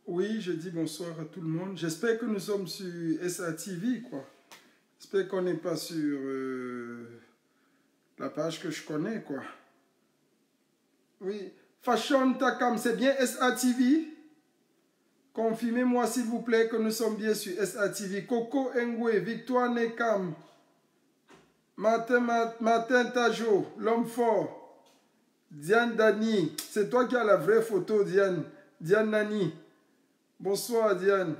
Oui, je dis bonsoir à tout le monde. J'espère que nous sommes sur SATV, quoi. J'espère qu'on n'est pas sur la page que je connais, quoi. Oui. Fashion Takam, c'est bien SATV? Confirmez-moi, s'il vous plaît, que nous sommes bien sur SATV. Coco Ngwe, Victoire Nekam, Martin Tajo, l'homme fort, Diane Dani. C'est toi qui as la vraie photo, Diane. Diane Nani. Bonsoir, Diane.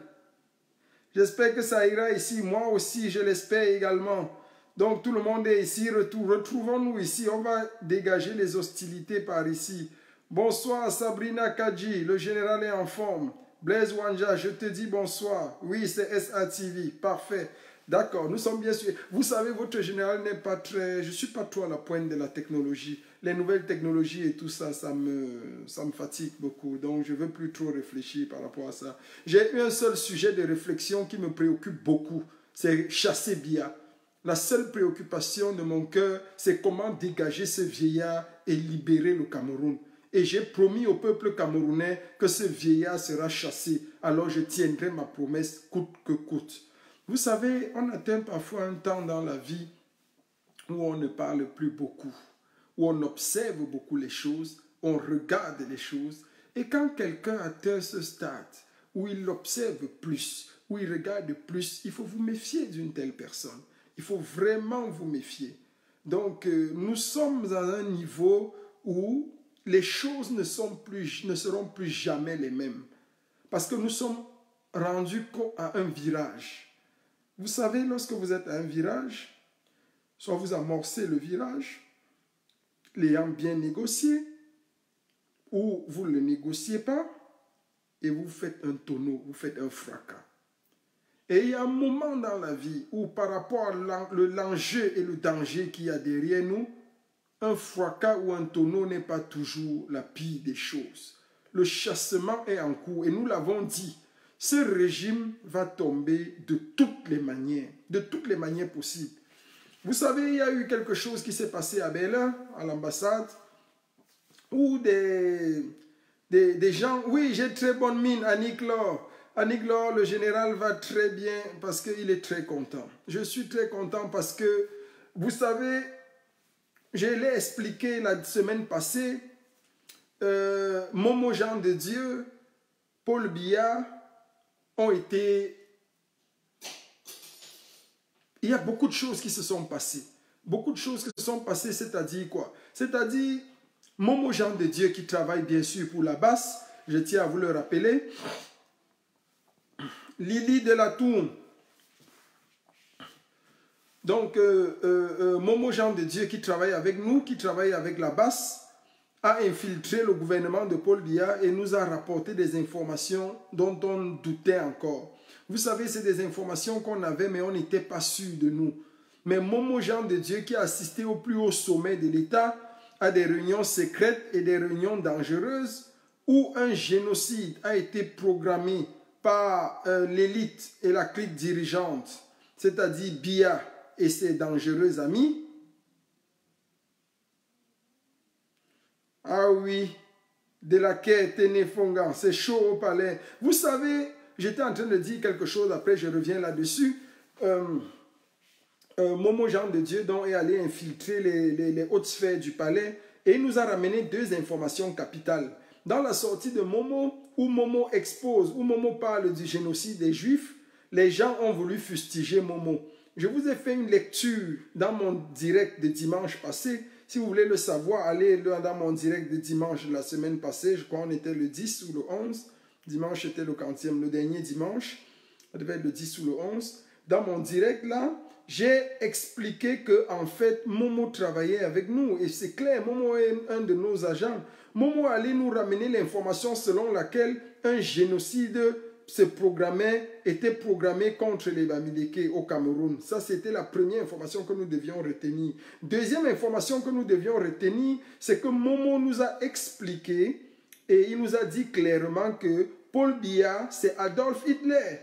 J'espère que ça ira ici. Moi aussi, je l'espère également. Donc, tout le monde est ici. Retrouvons-nous ici. On va dégager les hostilités par ici. Bonsoir, Sabrina Kadji. Le général est en forme. Blaise Wanja, je te dis bonsoir. Oui, c'est SATV. Parfait. D'accord, nous sommes bien sûr. Vous savez, votre général n'est pas très... Je ne suis pas trop à la pointe de la technologie. Les nouvelles technologies et tout ça, ça me fatigue beaucoup. Donc, je ne veux plus trop réfléchir par rapport à ça. J'ai eu un seul sujet de réflexion qui me préoccupe beaucoup. C'est chasser Biya. La seule préoccupation de mon cœur, c'est comment dégager ce vieillard et libérer le Cameroun. Et j'ai promis au peuple camerounais que ce vieillard sera chassé. Alors, je tiendrai ma promesse coûte que coûte. Vous savez, on atteint parfois un temps dans la vie où on ne parle plus beaucoup, où on observe beaucoup les choses, on regarde les choses. Et quand quelqu'un atteint ce stade où il observe plus, où il regarde plus, il faut vous méfier d'une telle personne. Il faut vraiment vous méfier. Donc, nous sommes à un niveau où les choses ne seront plus jamais les mêmes. Parce que nous sommes rendus à un virage. Vous savez, lorsque vous êtes à un virage, soit vous amorcez le virage, l'ayant bien négocié, ou vous ne le négociez pas, et vous faites un tonneau, vous faites un fracas. Et il y a un moment dans la vie où par rapport à l'enjeu et le danger qu'il y a derrière nous, un fracas ou un tonneau n'est pas toujours la pire des choses. Le chassement est en cours, et nous l'avons dit. Ce régime va tomber de toutes les manières possibles. Vous savez, il y a eu quelque chose qui s'est passé à Berlin, à l'ambassade, où des gens... Oui, j'ai très bonne mine, Annick Laure. Annick Laure, le général va très bien parce qu'il est très content. Je suis très content parce que, vous savez, je l'ai expliqué la semaine passée, Momo Jean de Dieu, Paul Biya, ont été... Il y a beaucoup de choses qui se sont passées. Beaucoup de choses qui se sont passées, c'est-à-dire quoi? C'est-à-dire, Momo Jean de Dieu qui travaille bien sûr pour la basse, je tiens à vous le rappeler. Lily de la Tour. Donc, Momo Jean de Dieu qui travaille avec nous, qui travaille avec la basse, a infiltré le gouvernement de Paul Biya et nous a rapporté des informations dont on doutait encore. Vous savez, c'est des informations qu'on avait, mais on n'était pas sûr de nous. Mais Momo Jean de Dieu qui a assisté au plus haut sommet de l'État à des réunions secrètes et des réunions dangereuses où un génocide a été programmé par l'élite et la clique dirigeante, c'est-à-dire Biya et ses dangereux amis. Ah oui, de la quête Ténéfongan, c'est chaud au palais. Vous savez, j'étais en train de dire quelque chose, après je reviens là-dessus. Momo Jean de Dieu donc, est allé infiltrer les hautes sphères du palais et il nous a ramené deux informations capitales. Dans la sortie de Momo, où Momo expose, où Momo parle du génocide des Juifs, les gens ont voulu fustiger Momo. Je vous ai fait une lecture dans mon direct de dimanche passé. Si vous voulez le savoir, allez dans mon direct de dimanche de la semaine passée. Je crois qu'on était le 10 ou le 11. Dimanche était le 40e, le dernier dimanche. Ça devait être le 10 ou le 11. Dans mon direct là, j'ai expliqué que en fait, Momo travaillait avec nous. Et c'est clair, Momo est un de nos agents. Momo allait nous ramener l'information selon laquelle un génocide était programmé contre les Bamileke au Cameroun. Ça, c'était la première information que nous devions retenir. Deuxième information que nous devions retenir, c'est que Momo nous a expliqué et il nous a dit clairement que Paul Biya, c'est Adolf Hitler.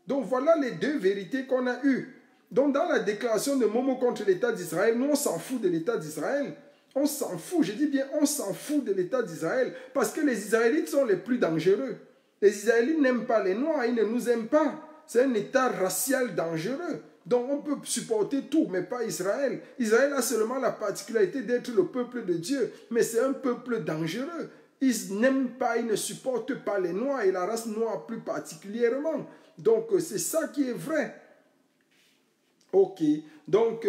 Donc, voilà les deux vérités qu'on a eues. Donc, dans la déclaration de Momo contre l'État d'Israël, nous, on s'en fout de l'État d'Israël. On s'en fout, je dis bien, on s'en fout de l'État d'Israël parce que les Israélites sont les plus dangereux. Les Israélites n'aiment pas les Noirs, ils ne nous aiment pas. C'est un État racial dangereux. Donc on peut supporter tout, mais pas Israël. Israël a seulement la particularité d'être le peuple de Dieu, mais c'est un peuple dangereux. Ils n'aiment pas, ils ne supportent pas les Noirs et la race noire plus particulièrement. Donc c'est ça qui est vrai. Ok, donc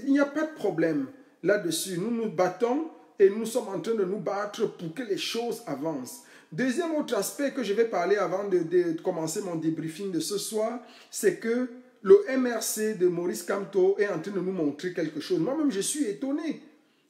il n'y a pas de problème là-dessus. Nous nous battons et nous sommes en train de nous battre pour que les choses avancent. Deuxième autre aspect que je vais parler avant de commencer mon débriefing de ce soir, c'est que le MRC de Maurice Kamto est en train de nous montrer quelque chose. Moi-même, je suis étonné.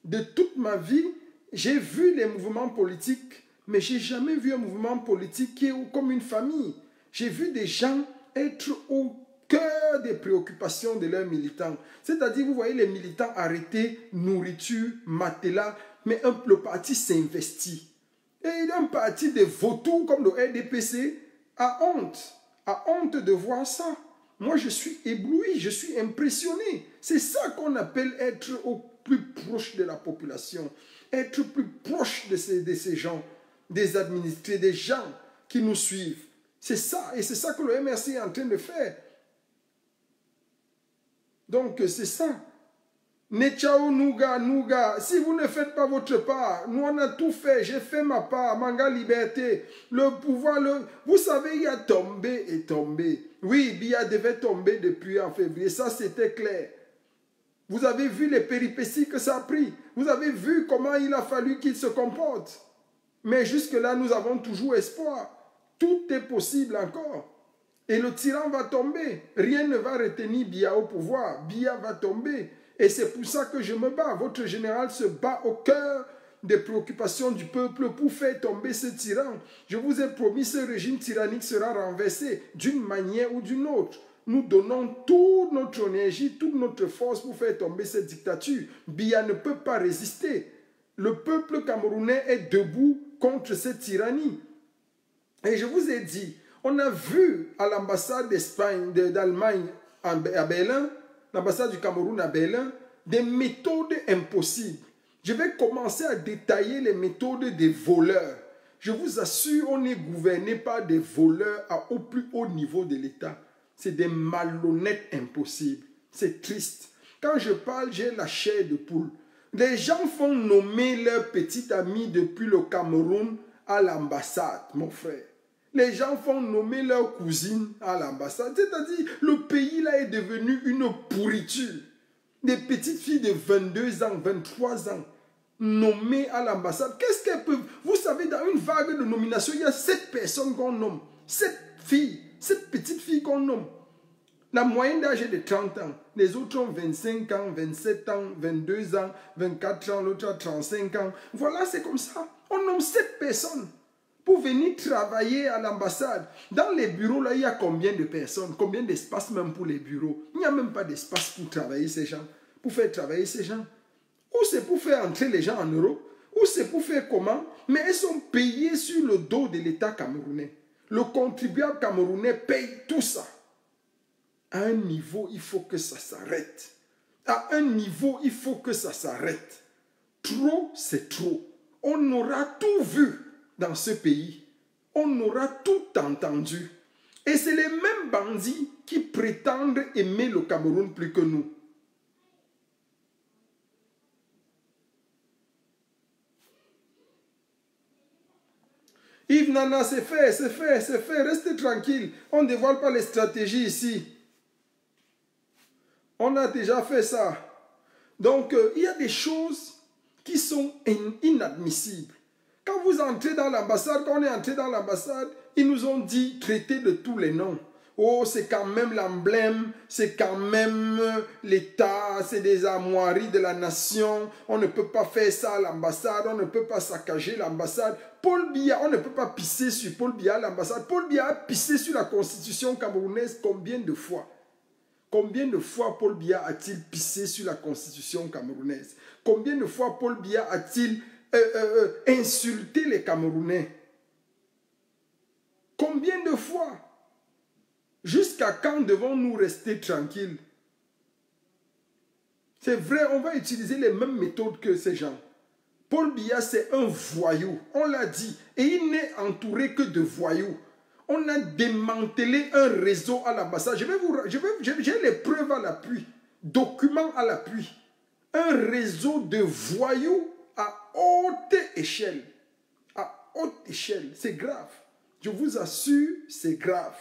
De toute ma vie, j'ai vu les mouvements politiques, mais je n'ai jamais vu un mouvement politique qui est comme une famille. J'ai vu des gens être au cœur des préoccupations de leurs militants. C'est-à-dire, vous voyez les militants arrêtés, nourriture, matelas, mais le parti s'investit. Et un parti de vautours comme le RDPC a honte de voir ça. Moi, je suis ébloui, je suis impressionné. C'est ça qu'on appelle être au plus proche de la population, être plus proche de ces gens, des administrés, des gens qui nous suivent. C'est ça, et c'est ça que le MRC est en train de faire. Donc, c'est ça. Nechao, Nouga, si vous ne faites pas votre part, nous on a tout fait, j'ai fait ma part, Manga Liberté, le pouvoir, vous savez, il a tombé et tombé. Oui, Biya devait tomber depuis en février, ça c'était clair. Vous avez vu les péripéties que ça a pris, vous avez vu comment il a fallu qu'il se comporte. Mais jusque-là, nous avons toujours espoir. Tout est possible encore. Et le tyran va tomber. Rien ne va retenir Biya au pouvoir. Biya va tomber. Et c'est pour ça que je me bats. Votre général se bat au cœur des préoccupations du peuple pour faire tomber ce tyran. Je vous ai promis, ce régime tyrannique sera renversé d'une manière ou d'une autre. Nous donnons toute notre énergie, toute notre force pour faire tomber cette dictature. Biya ne peut pas résister. Le peuple camerounais est debout contre cette tyrannie. Et je vous ai dit, on a vu à l'ambassade d'Allemagne à Berlin, l'ambassade du Cameroun à Berlin, des méthodes impossibles. Je vais commencer à détailler les méthodes des voleurs. Je vous assure, on n'est gouverné par des voleurs au plus haut niveau de l'État. C'est des malhonnêtes impossibles. C'est triste. Quand je parle, j'ai la chair de poule. Les gens font nommer leur petit ami depuis le Cameroun à l'ambassade, mon frère. Les gens font nommer leur cousine à l'ambassade. C'est-à-dire, le pays là est devenu une pourriture. Des petites filles de 22 ans, 23 ans, nommées à l'ambassade. Qu'est-ce qu'elles peuvent... Vous savez, dans une vague de nomination, il y a 7 personnes qu'on nomme. 7 filles, 7 petites filles qu'on nomme. La moyenne d'âge est de 30 ans. Les autres ont 25 ans, 27 ans, 22 ans, 24 ans, l'autre a 35 ans. Voilà, c'est comme ça. On nomme 7 personnes pour venir travailler à l'ambassade. Dans les bureaux, là, il y a combien de personnes? Combien d'espace même pour les bureaux? Il n'y a même pas d'espace pour travailler ces gens. Pour faire travailler ces gens. Ou c'est pour faire entrer les gens en Europe, ou c'est pour faire comment? Mais elles sont payées sur le dos de l'État camerounais. Le contribuable camerounais paye tout ça. À un niveau, il faut que ça s'arrête. À un niveau, il faut que ça s'arrête. Trop, c'est trop. On aura tout vu dans ce pays. On aura tout entendu. Et c'est les mêmes bandits qui prétendent aimer le Cameroun plus que nous. Yves Nana, c'est fait, c'est fait, c'est fait. Restez tranquille. On ne dévoile pas les stratégies ici. On a déjà fait ça. Donc, il y a des choses qui sont inadmissibles. Quand vous entrez dans l'ambassade, quand on est entré dans l'ambassade, ils nous ont dit traiter de tous les noms. Oh, c'est quand même l'emblème, c'est quand même l'État, c'est des armoiries de la nation. On ne peut pas faire ça à l'ambassade, on ne peut pas saccager l'ambassade. Paul Biya, on ne peut pas pisser sur Paul Biya à l'ambassade. Paul Biya a pissé sur la constitution camerounaise combien de fois? Combien de fois Paul Biya a-t-il pissé sur la constitution camerounaise? Combien de fois Paul Biya a-t-il insulté les Camerounais? Combien de fois? Jusqu'à quand devons-nous rester tranquilles? C'est vrai, on va utiliser les mêmes méthodes que ces gens. Paul Biya, c'est un voyou, on l'a dit. Et il n'est entouré que de voyous. On a démantelé un réseau à l'ambassade. J'ai les preuves à l'appui, documents à l'appui. Un réseau de voyous à haute échelle. À haute échelle. C'est grave. Je vous assure, c'est grave.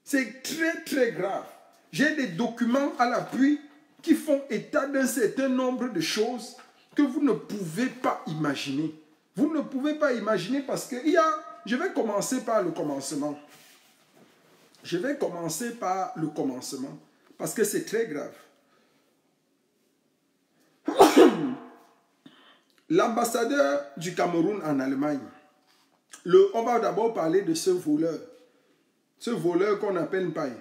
C'est très, très grave. J'ai des documents à l'appui qui font état d'un certain nombre de choses que vous ne pouvez pas imaginer. Vous ne pouvez pas imaginer parce que je vais commencer par le commencement. Je vais commencer par le commencement parce que c'est très grave. L'ambassadeur du Cameroun en Allemagne, on va d'abord parler de ce voleur qu'on appelle Paille.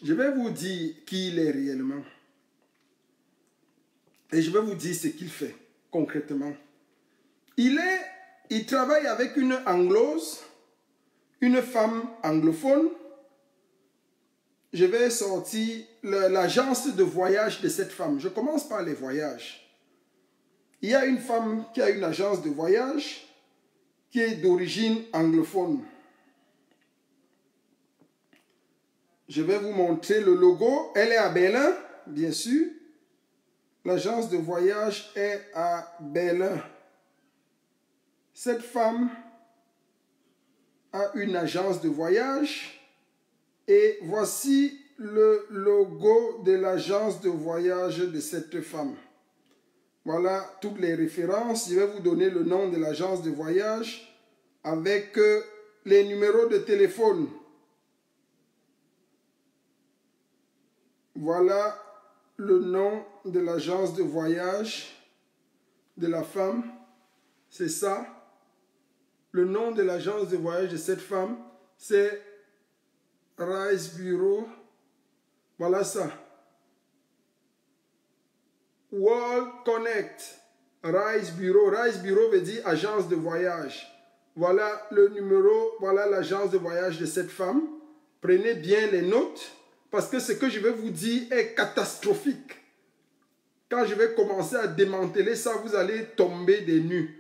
Je vais vous dire qui il est réellement. Et je vais vous dire ce qu'il fait concrètement. Il travaille avec une anglose, une femme anglophone. Je vais sortir l'agence de voyage de cette femme. Je commence par les voyages. Il y a une femme qui a une agence de voyage qui est d'origine anglophone. Je vais vous montrer le logo. Elle est à Berlin, bien sûr. L'agence de voyage est à Berlin. Cette femme a une agence de voyage et voici le logo de l'agence de voyage de cette femme. Voilà toutes les références. Je vais vous donner le nom de l'agence de voyage avec les numéros de téléphone. Voilà le nom de l'agence de voyage de la femme. C'est ça. Le nom de l'agence de voyage de cette femme, c'est Reise Bureau. Voilà ça. World Connect. Reise Bureau. Reise Bureau veut dire agence de voyage. Voilà le numéro, voilà l'agence de voyage de cette femme. Prenez bien les notes parce que ce que je vais vous dire est catastrophique. Quand je vais commencer à démanteler ça, vous allez tomber des nues.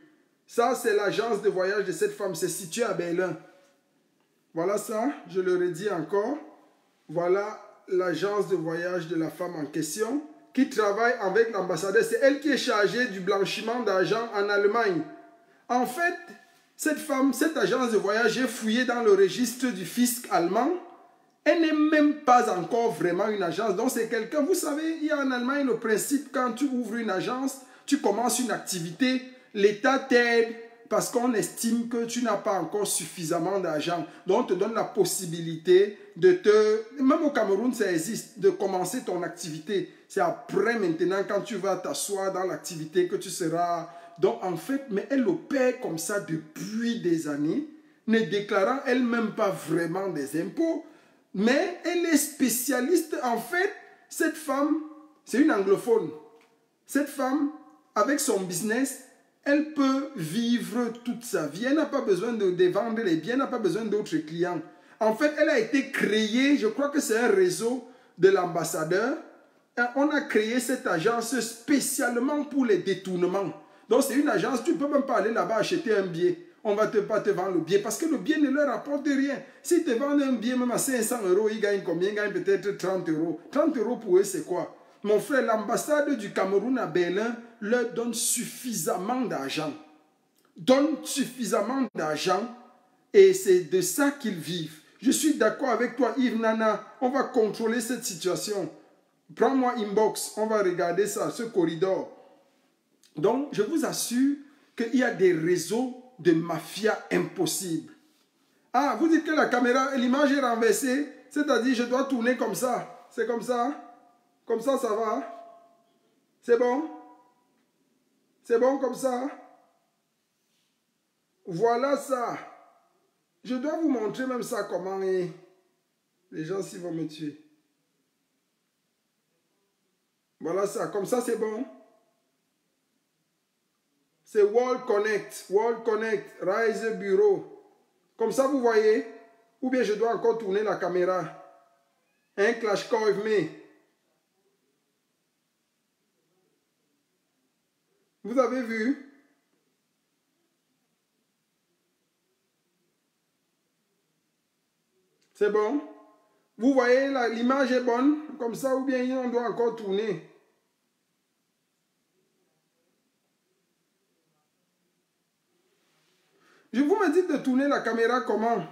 Ça, c'est l'agence de voyage de cette femme. C'est situé à Berlin. Voilà ça, je le redis encore. Voilà l'agence de voyage de la femme en question qui travaille avec l'ambassadeur. C'est elle qui est chargée du blanchiment d'argent en Allemagne. En fait, cette femme, cette agence de voyage est fouillée dans le registre du fisc allemand. Elle n'est même pas encore vraiment une agence. Donc, c'est quelqu'un, vous savez, il y a en Allemagne le principe, quand tu ouvres une agence, tu commences une activité, l'État t'aide parce qu'on estime que tu n'as pas encore suffisamment d'argent. Donc, on te donne la possibilité même au Cameroun, ça existe, de commencer ton activité. C'est après, maintenant, quand tu vas t'asseoir dans l'activité que tu seras... Donc, en fait, mais elle opère comme ça depuis des années, ne déclarant elle-même pas vraiment des impôts. Mais elle est spécialiste. En fait, cette femme, c'est une anglophone. Cette femme, avec son business, elle peut vivre toute sa vie. Elle n'a pas besoin de vendre les biens, elle n'a pas besoin d'autres clients. En fait, elle a été créée, je crois que c'est un réseau de l'ambassadeur. On a créé cette agence spécialement pour les détournements. Donc, c'est une agence, tu ne peux même pas aller là-bas acheter un billet. On ne va pas te vendre le billet parce que le billet ne leur rapporte rien. S'ils te vendent un billet même à 500 €, ils gagnent combien? Ils gagnent peut-être 30 €. 30 € pour eux, c'est quoi? Mon frère, l'ambassade du Cameroun à Berlin leur donne suffisamment d'argent. Donne suffisamment d'argent et c'est de ça qu'ils vivent. Je suis d'accord avec toi, Yves Nana. On va contrôler cette situation. Prends-moi inbox. On va regarder ça, ce corridor. Donc, je vous assure qu'il y a des réseaux de mafia impossibles. Ah, vous dites que la caméra, l'image est renversée, c'est-à-dire je dois tourner comme ça. C'est comme ça? Comme ça, ça va? C'est bon? C'est bon comme ça? Voilà ça. Je dois vous montrer même ça comment est. Les gens s'ils vont me tuer. Voilà ça. Comme ça, c'est bon? C'est World Connect. World Connect. Rise Bureau. Comme ça, vous voyez? Ou bien je dois encore tourner la caméra. Un clash call with me. Vous avez vu? C'est bon? Vous voyez, l'image est bonne, comme ça, ou bien on doit encore tourner? Je vous me dites de tourner la caméra comment?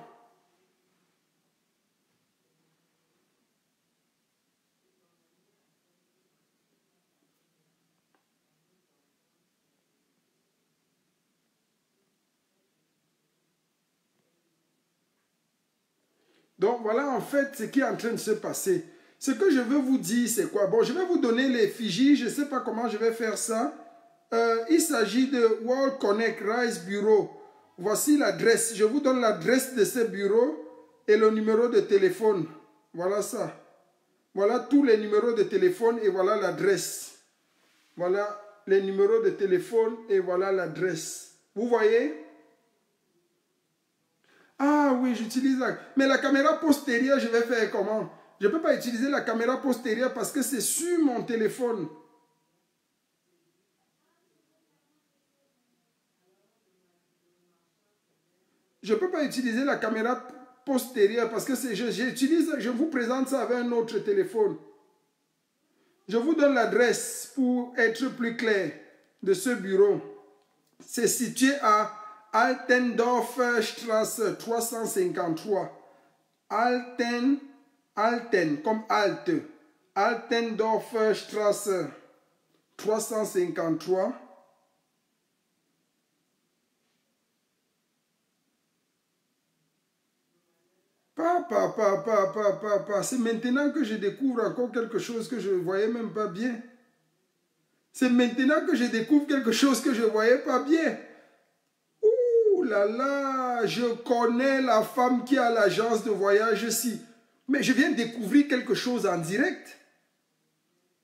Donc voilà en fait ce qui est en train de se passer. Ce que je veux vous dire, c'est quoi? Bon, je vais vous donner les fichiers, je ne sais pas comment je vais faire ça. Il s'agit de World Connect Rise Bureau. Voici l'adresse. Je vous donne l'adresse de ce bureau et le numéro de téléphone. Voilà ça. Voilà tous les numéros de téléphone et voilà l'adresse. Voilà les numéros de téléphone et voilà l'adresse. Vous voyez? Ah oui, j'utilise la... Mais la caméra postérieure, je vais faire comment? Je ne peux pas utiliser la caméra postérieure parce que c'est sur mon téléphone. Je ne peux pas utiliser la caméra postérieure parce que je vous présente ça avec un autre téléphone. Je vous donne l'adresse pour être plus clair de ce bureau. C'est situé à Altendorfer Strasse 353. Alten comme Alt. Altendorfer Strasse 353. C'est maintenant que je découvre encore quelque chose que je ne voyais même pas bien. C'est maintenant que je découvre quelque chose que je ne voyais pas bien. Ouh là là, je connais la femme qui a l'agence de voyage ici. Mais je viens de découvrir quelque chose en direct.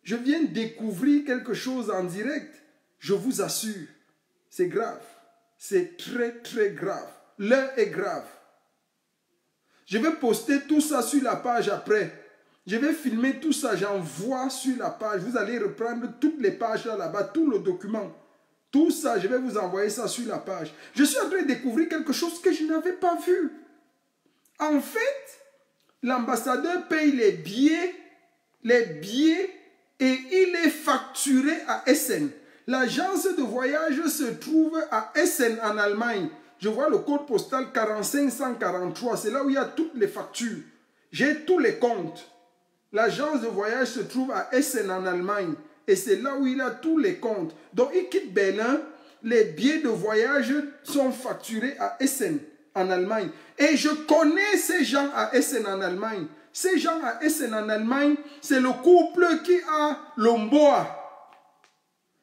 Je viens de découvrir quelque chose en direct. Je vous assure, c'est grave. C'est très très grave. L'heure est grave. Je vais poster tout ça sur la page après. Je vais filmer tout ça, j'envoie sur la page. Vous allez reprendre toutes les pages là-bas, tout le document. Tout ça, je vais vous envoyer ça sur la page. Je suis en train de découvrir quelque chose que je n'avais pas vu. En fait, l'ambassadeur paye les billets et il est facturé à Essen. L'agence de voyage se trouve à Essen en Allemagne. Je vois le code postal 45143, c'est là où il y a toutes les factures. J'ai tous les comptes. L'agence de voyage se trouve à Essen en Allemagne et c'est là où il a tous les comptes. Donc il quitte Berlin, les billets de voyage sont facturés à Essen en Allemagne. Et je connais ces gens à Essen en Allemagne. Ces gens à Essen en Allemagne, c'est le couple qui a l'Omboa.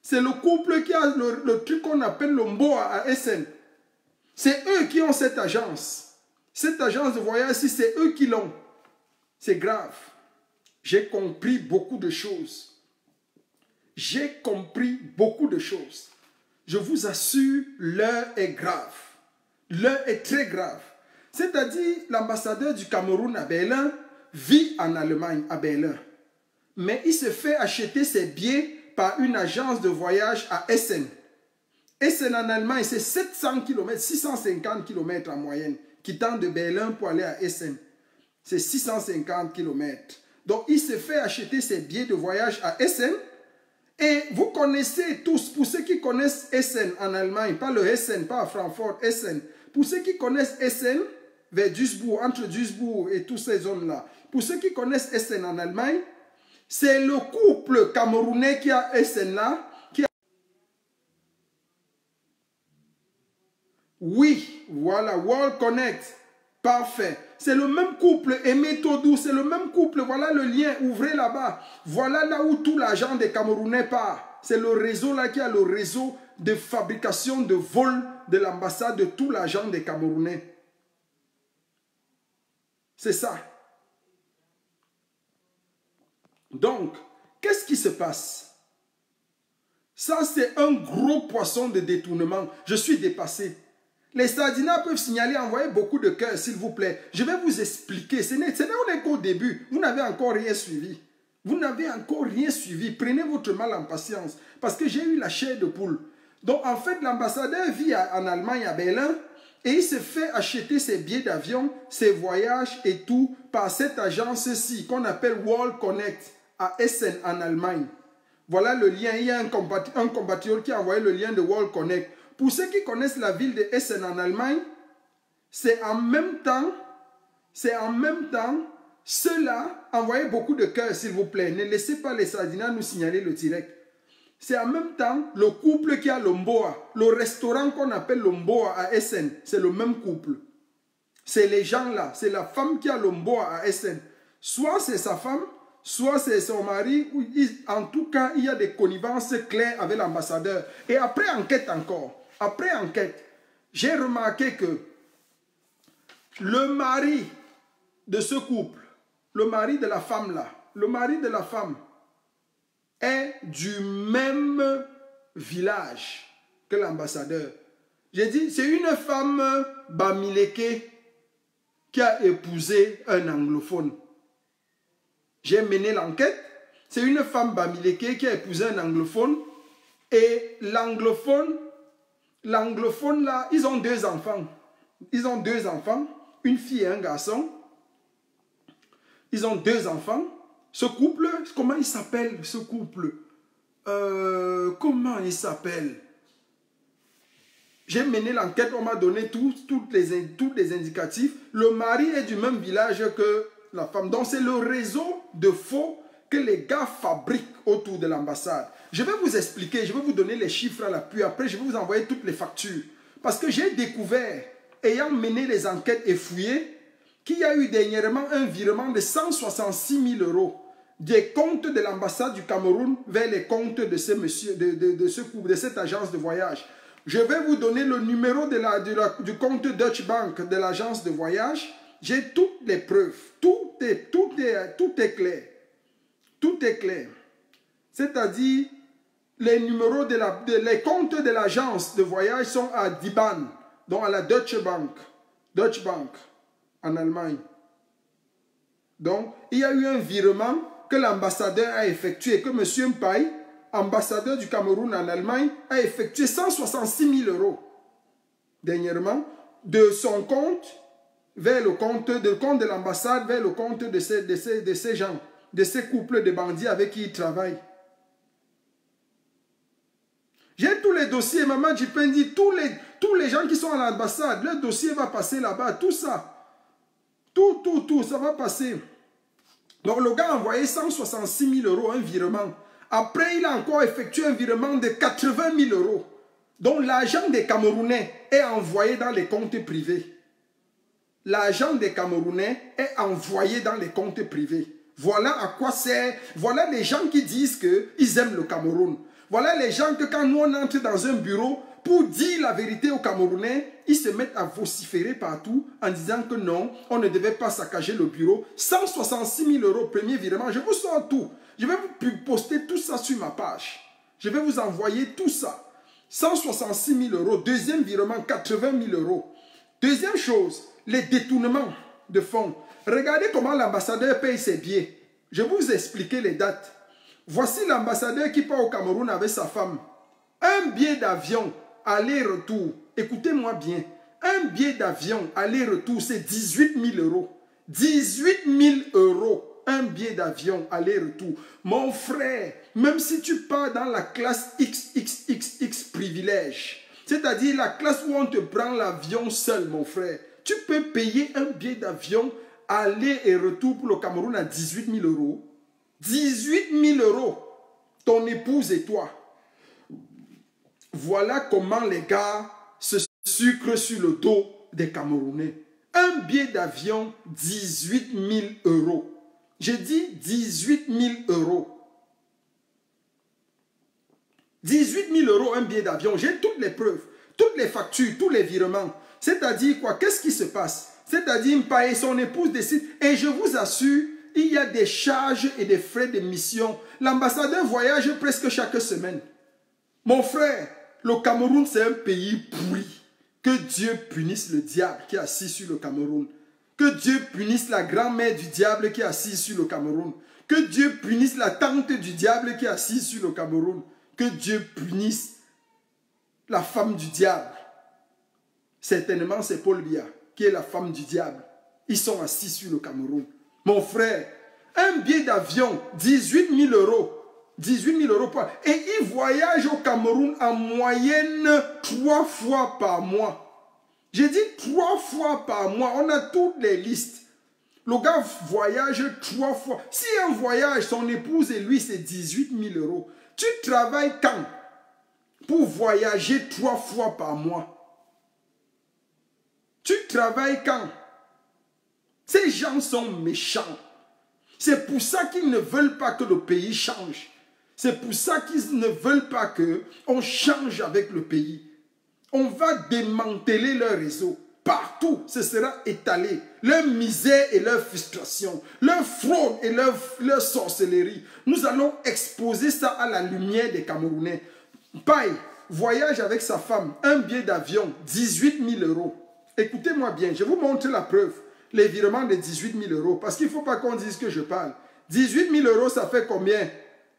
C'est le couple qui a le truc qu'on appelle l'Omboa à Essen. C'est eux qui ont cette agence. Cette agence de voyage, si c'est eux qui l'ont, c'est grave. J'ai compris beaucoup de choses. J'ai compris beaucoup de choses. Je vous assure, l'heure est grave. L'heure est très grave. C'est-à-dire, l'ambassadeur du Cameroun à Berlin vit en Allemagne, à Berlin. Mais il se fait acheter ses billets par une agence de voyage à Essen. Essen en Allemagne, c'est 700 km, 650 km en moyenne, quittant de Berlin pour aller à Essen. C'est 650 km. Donc, il se fait acheter ses billets de voyage à Essen. Et vous connaissez tous, pour ceux qui connaissent Essen en Allemagne, pas le Essen, pas à Francfort, Essen. Pour ceux qui connaissent Essen, vers Duisbourg, entre Duisbourg et toutes ces zones-là. Pour ceux qui connaissent Essen en Allemagne, c'est le couple camerounais qui a Essen là. Oui, voilà, World Connect. Parfait. C'est le même couple, Aimé Todou, c'est le même couple. Voilà le lien, ouvrez là-bas. Voilà là où tout l'argent des Camerounais part. C'est le réseau là qui a le réseau de fabrication de vols de l'ambassade de tout l'argent des Camerounais. C'est ça. Donc, qu'est-ce qui se passe? Ça, c'est un gros poisson de détournement. Je suis dépassé. Les Sardinats peuvent signaler, envoyer beaucoup de cœurs, s'il vous plaît. Je vais vous expliquer. Ce n'est qu'au début. Vous n'avez encore rien suivi. Vous n'avez encore rien suivi. Prenez votre mal en patience. Parce que j'ai eu la chair de poule. Donc, en fait, l'ambassadeur vit en Allemagne, à Berlin. Et il se fait acheter ses billets d'avion, ses voyages et tout par cette agence-ci qu'on appelle World Connect à Essen en Allemagne. Voilà le lien. Il y a un compatriote qui a envoyé le lien de World Connect. Pour ceux qui connaissent la ville de Essen en Allemagne, c'est en même temps, ceux-là, envoyez beaucoup de cœurs s'il vous plaît. Ne laissez pas les Sardiniens nous signaler le direct. C'est en même temps le couple qui a Lomboa. Le restaurant qu'on appelle Lomboa à Essen, c'est le même couple. C'est les gens là, c'est la femme qui a Lomboa à Essen. Soit c'est sa femme, soit c'est son mari. En tout cas, il y a des connivences claires avec l'ambassadeur. Et après enquête encore, après enquête, j'ai remarqué que le mari de ce couple, le mari de la femme là, le mari de la femme, est du même village que l'ambassadeur. J'ai dit, c'est une femme Bamileke qui a épousé un anglophone. J'ai mené l'enquête. C'est une femme Bamileke qui a épousé un anglophone. Et l'anglophone là, ils ont 2 enfants. Ils ont 2 enfants, une fille et un garçon. Ils ont 2 enfants. Ce couple, comment il s'appelle ce couple? Comment il s'appelle? J'ai mené l'enquête, on m'a donné tous les indicatifs. Le mari est du même village que la femme. Donc c'est le réseau de faux que les gars fabriquent autour de l'ambassade. Je vais vous expliquer, je vais vous donner les chiffres à l'appui. Après, je vais vous envoyer toutes les factures. Parce que j'ai découvert, ayant mené les enquêtes et fouillé, qu'il y a eu dernièrement un virement de 166 000 € des comptes de l'ambassade du Cameroun vers les comptes de ce monsieur, de ce couple, de cette agence de voyage. Je vais vous donner le numéro du compte Deutsche Bank de l'agence de voyage. J'ai toutes les preuves. Tout est clair. Tout est clair. C'est-à-dire, les numéros les comptes de l'agence de voyage sont à DIBAN, donc à la Deutsche Bank. Deutsche Bank, en Allemagne. Donc, il y a eu un virement que l'ambassadeur a effectué, que M. Mpaye, ambassadeur du Cameroun en Allemagne, a effectué 166 000 € dernièrement de son compte vers le compte de l'ambassade, vers le compte de ces gens, de ces couples de bandits avec qui il travaille. J'ai tous les dossiers, Maman Djipendi, tous les gens qui sont à l'ambassade, leur dossier va passer là-bas, tout ça. Tout, ça va passer. Donc le gars a envoyé 166 000 € un virement. Après, il a encore effectué un virement de 80 000 €. Donc l'argent des Camerounais est envoyé dans les comptes privés. L'argent des Camerounais est envoyé dans les comptes privés. Voilà à quoi sert. Voilà les gens qui disent qu'ils aiment le Cameroun. Voilà les gens que quand nous on entre dans un bureau, pour dire la vérité aux Camerounais, ils se mettent à vociférer partout en disant que non, on ne devait pas saccager le bureau. 166 000 € premier virement, je vous sors tout. Je vais vous poster tout ça sur ma page. Je vais vous envoyer tout ça. 166 000 €. Deuxième virement, 80 000 €. Deuxième chose, les détournements de fonds. Regardez comment l'ambassadeur paye ses billets. Je vais vous expliquer les dates. Voici l'ambassadeur qui part au Cameroun avec sa femme. Un billet d'avion, aller-retour. Écoutez-moi bien. Un billet d'avion, aller-retour, c'est 18 000 €. 18 000 €. Un billet d'avion, aller-retour. Mon frère, même si tu pars dans la classe XXXX privilège, c'est-à-dire la classe où on te prend l'avion seul, mon frère, tu peux payer un billet d'avion, aller et retour pour le Cameroun à 18 000 €. 18 000 €. Ton épouse et toi. Voilà comment les gars se sucrent sur le dos des Camerounais. Un billet d'avion, 18 000 €. J'ai dit 18 000 €. 18 000 € un billet d'avion. J'ai toutes les preuves, toutes les factures, tous les virements. C'est-à-dire quoi? Qu'est-ce qui se passe? C'est-à-dire Mpaye et son épouse décident. Et je vous assure, il y a des charges et des frais de mission. L'ambassadeur voyage presque chaque semaine. Mon frère, le Cameroun, c'est un pays pourri. Que Dieu punisse le diable qui est assis sur le Cameroun. Que Dieu punisse la grand-mère du diable qui est assise sur le Cameroun. Que Dieu punisse la tante du diable qui est assise sur le Cameroun. Que Dieu punisse la femme du diable. Certainement, c'est Paul Biya, qui est la femme du diable. Ils sont assis sur le Cameroun. Mon frère, un billet d'avion, 18 000 euros. 18 000 euros par... Et ils voyagent au Cameroun en moyenne 3 fois par mois. J'ai dit 3 fois par mois. On a toutes les listes. Le gars voyage 3 fois. Si un voyage, son épouse et lui, c'est 18 000 euros. Tu travailles quand pour voyager 3 fois par mois? Tu travailles quand? Ces gens sont méchants. C'est pour ça qu'ils ne veulent pas que le pays change. C'est pour ça qu'ils ne veulent pas qu'on change avec le pays. On va démanteler leur réseau. Partout, ce sera étalé. Leur misère et leur frustration, leur fraude et leur sorcellerie. Nous allons exposer ça à la lumière des Camerounais. Paille, voyage avec sa femme, un billet d'avion, 18 000 euros. Écoutez-moi bien, je vous montre la preuve. Les virements de 18 000 euros. Parce qu'il ne faut pas qu'on dise que je parle. 18 000 euros, ça fait combien?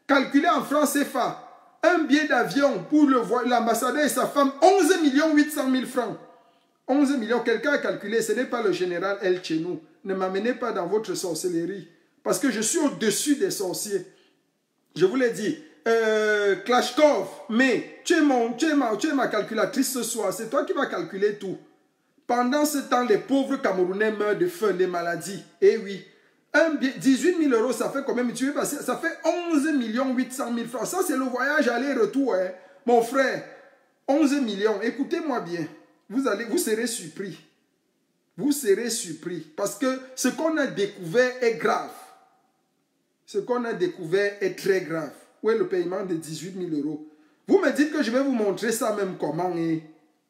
Calculé en francs CFA. Un billet d'avion pour l'ambassadeur et sa femme, 11 800 000 francs. 11 millions, quelqu'un a calculé, ce n'est pas le général El Chenou. Ne m'amenez pas dans votre sorcellerie. Parce que je suis au-dessus des sorciers. Je vous l'ai dit. Klashkov, mais tu es ma calculatrice ce soir. C'est toi qui vas calculer tout. Pendant ce temps, les pauvres Camerounais meurent de faim, des maladies. Eh oui. 18 000 euros, ça fait combien? Ça fait 11 800 000 francs. Ça, c'est le voyage aller-retour. Hein. Mon frère, 11 millions. Écoutez-moi bien. Vous serez surpris. Vous serez surpris. Parce que ce qu'on a découvert est grave. Ce qu'on a découvert est très grave. Où est le paiement de 18 000 euros? Vous me dites que je vais vous montrer ça même comment, hein,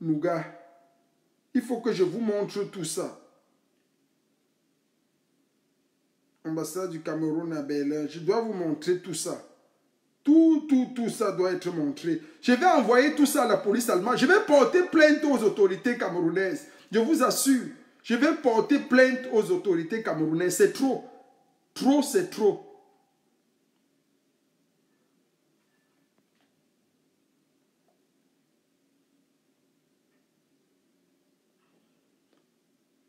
Nougat. Il faut que je vous montre tout ça. Ambassade du Cameroun à Berlin. Je dois vous montrer tout ça. Tout ça doit être montré. Je vais envoyer tout ça à la police allemande. Je vais porter plainte aux autorités camerounaises. Je vous assure. Je vais porter plainte aux autorités camerounaises. C'est trop. Trop, c'est trop.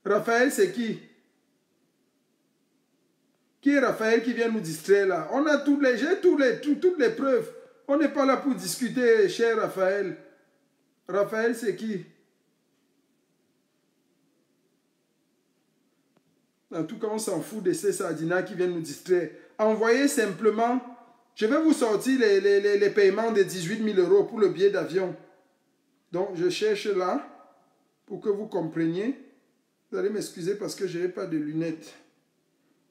Raphaël, c'est qui? Qui est Raphaël qui vient nous distraire là? On a toutes les preuves. On n'est pas là pour discuter, cher Raphaël. Raphaël, c'est qui? En tout cas, on s'en fout de ces sardinats qui viennent nous distraire. Envoyez simplement, je vais vous sortir les paiements de 18 000 euros pour le billet d'avion. Donc, je cherche là pour que vous compreniez. Vous allez m'excuser parce que je n'ai pas de lunettes.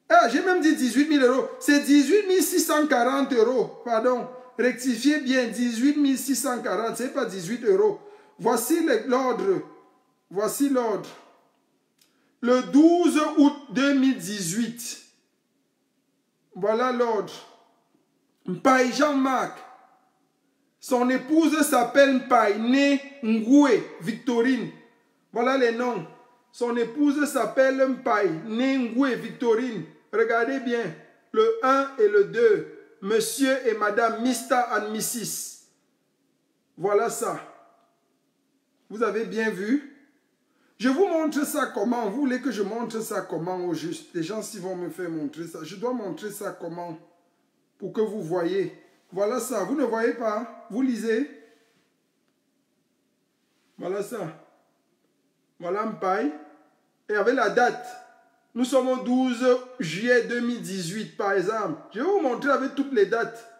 Ah, j'ai même dit 18 000 euros. C'est 18 640 euros. Pardon. Rectifiez bien. 18 640. Ce n'est pas 18 euros. Voici l'ordre. Voici l'ordre. Le 12 août 2018. Voilà l'ordre. Mpaï Jean-Marc. Son épouse s'appelle Mpaï Né Ngoué Victorine. Voilà les noms. Son épouse s'appelle Mpaï Né Ngoué Victorine. Regardez bien. Le 1 et le 2. Monsieur et Madame Mista and Mrs. Voilà ça. Vous avez bien vu? Je vous montre ça comment. Vous voulez que je montre ça comment au juste? Les gens s'ils vont me faire montrer ça. Je dois montrer ça comment? Pour que vous voyez. Voilà ça. Vous ne voyez pas? Vous lisez? Voilà ça. Voilà Mpaï. Et avec la date. Nous sommes au 12 juillet 2018 par exemple. Je vais vous montrer avec toutes les dates.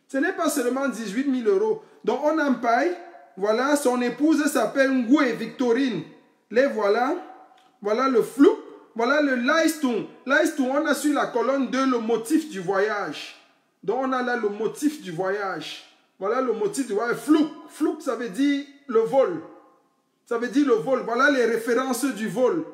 Ce n'est pas seulement 18 000 euros. Donc on a Mpaï. Voilà, son épouse s'appelle Ngoué Victorine. Les voilà. Voilà le flou. Voilà le Laïstoun. Laïstoun, on a sur la colonne 2 le motif du voyage. Donc on a là le motif du voyage. Voilà le motif du voyage. Flou. Flou, ça veut dire le vol. Ça veut dire le vol. Voilà les références du vol.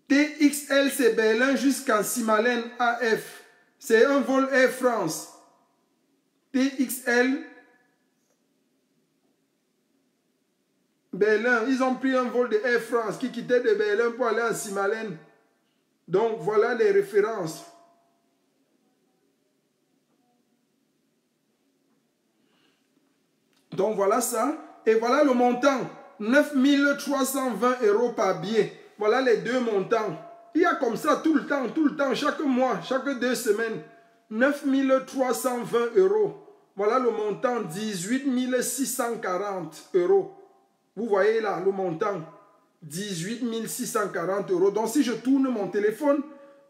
TXL, c'est Berlin jusqu'à Simalène AF. C'est un vol Air France. TXL, Berlin. Ils ont pris un vol de Air France qui quittait de Berlin pour aller à Simalène. Donc, voilà les références. Donc voilà ça. Et voilà le montant. 9 320 € par billet. Voilà les deux montants. Il y a comme ça tout le temps, chaque mois, chaque 2 semaines. 9 320 €. Voilà le montant, 18 640 €. Vous voyez là le montant, 18 640 €. Donc si je tourne mon téléphone,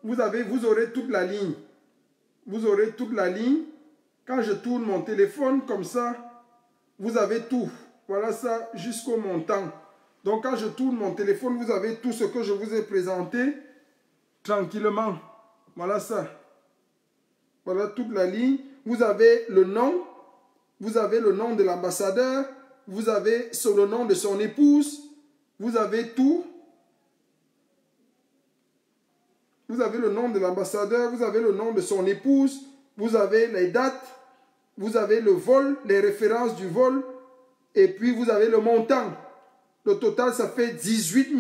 vous aurez toute la ligne. Vous aurez toute la ligne. Quand je tourne mon téléphone comme ça, vous avez tout. Voilà ça jusqu'au montant. Donc quand je tourne mon téléphone, vous avez tout ce que je vous ai présenté tranquillement. Voilà ça. Voilà toute la ligne. Vous avez le nom. Vous avez le nom de l'ambassadeur. Vous avez le nom de son épouse. Vous avez tout. Vous avez le nom de l'ambassadeur. Vous avez le nom de son épouse. Vous avez les dates. Vous avez le vol, les références du vol. Et puis vous avez le montant. Le total, ça fait 18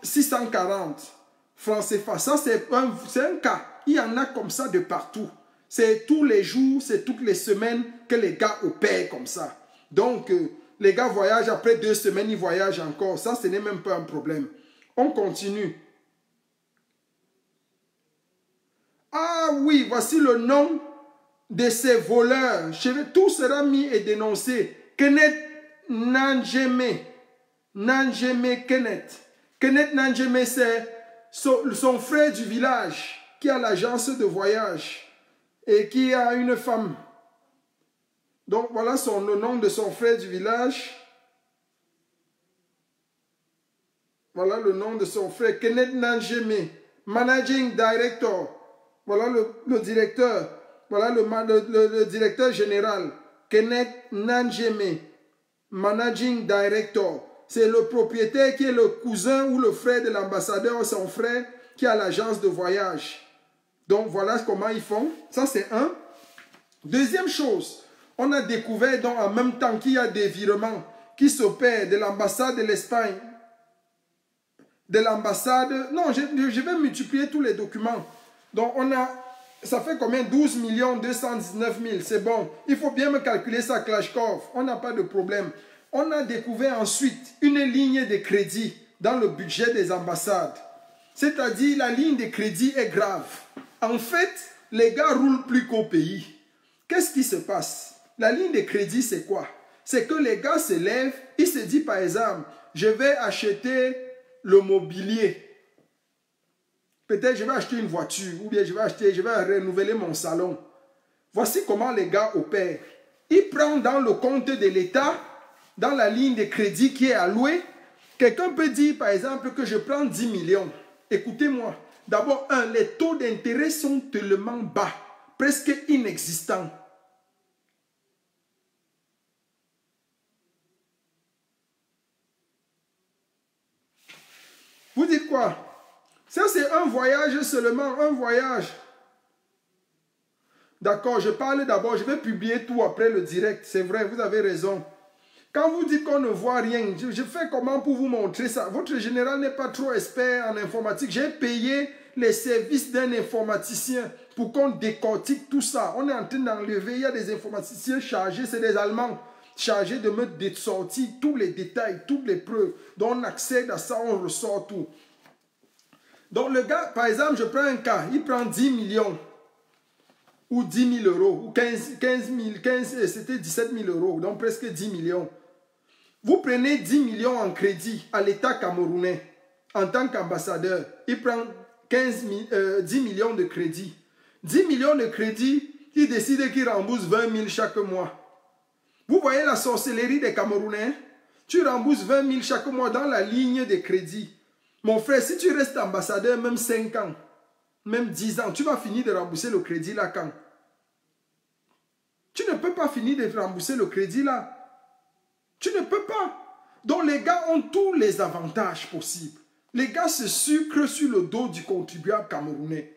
640 francs CFA. Ça, c'est un cas. Il y en a comme ça de partout. C'est tous les jours, c'est toutes les semaines que les gars opèrent comme ça. Donc, les gars voyagent, après 2 semaines, ils voyagent encore. Ça, ce n'est même pas un problème. On continue. Ah oui, voici le nom de ces voleurs. Tout sera mis et dénoncé. Kenneth Nanjeme. Nanjeme Kenneth. Kenneth Nanjeme, c'est son frère du village qui a l'agence de voyage et qui a une femme. Donc voilà le nom de son frère du village. Voilà le nom de son frère. Kenneth Nanjeme. Managing Director. Voilà le directeur. Voilà le directeur général. Kenneth Nanjeme. Managing Director. C'est le propriétaire qui est le cousin ou le frère de l'ambassadeur, son frère, qui a l'agence de voyage. Donc voilà comment ils font. Ça c'est un. Deuxième chose, on a découvert donc en même temps qu'il y a des virements qui s'opèrent de l'ambassade de l'Espagne. De l'ambassade. Non, je vais multiplier tous les documents. Donc on a. Ça fait combien? 12 219 000. C'est bon. Il faut bien me calculer ça, Klashkov. On n'a pas de problème. On a découvert ensuite une ligne de crédit dans le budget des ambassades. C'est-à-dire, la ligne de crédit est grave. En fait, les gars roulent plus qu'au pays. Qu'est-ce qui se passe? La ligne de crédit, c'est quoi? C'est que les gars se lèvent, ils se disent par exemple, je vais acheter le mobilier. Peut-être je vais acheter une voiture, ou bien je vais renouveler mon salon. Voici comment les gars opèrent. Ils prennent dans le compte de l'État, dans la ligne de crédit qui est allouée. Quelqu'un peut dire par exemple que je prends 10 millions. Écoutez-moi. D'abord, les taux d'intérêt sont tellement bas, presque inexistants. Vous dites quoi? Ça, c'est un voyage seulement, un voyage. D'accord, je parle d'abord, je vais publier tout après le direct. C'est vrai, vous avez raison. Quand vous dites qu'on ne voit rien, je fais comment pour vous montrer ça? Votre général n'est pas trop expert en informatique. J'ai payé les services d'un informaticien pour qu'on décortique tout ça. On est en train d'enlever, il y a des informaticiens chargés, c'est des Allemands, chargés de me sortir tous les détails, toutes les preuves. Donc on accède à ça, on ressort tout. Donc le gars, par exemple, je prends un cas, il prend 10 millions ou 10 000 euros, ou 15 000, c'était 17 000 euros, donc presque 10 millions. Vous prenez 10 millions en crédit à l'État camerounais en tant qu'ambassadeur. Il prend 10 millions de crédit. 10 millions de crédit, il décide qu'il rembourse 20 000 chaque mois. Vous voyez la sorcellerie des Camerounais? Tu rembourses 20 000 chaque mois dans la ligne de crédit. Mon frère, si tu restes ambassadeur même 5 ans, même 10 ans, tu vas finir de rembourser le crédit là quand? Tu ne peux pas finir de rembourser le crédit là. Tu ne peux pas. Donc les gars ont tous les avantages possibles. Les gars se sucrent sur le dos du contribuable camerounais.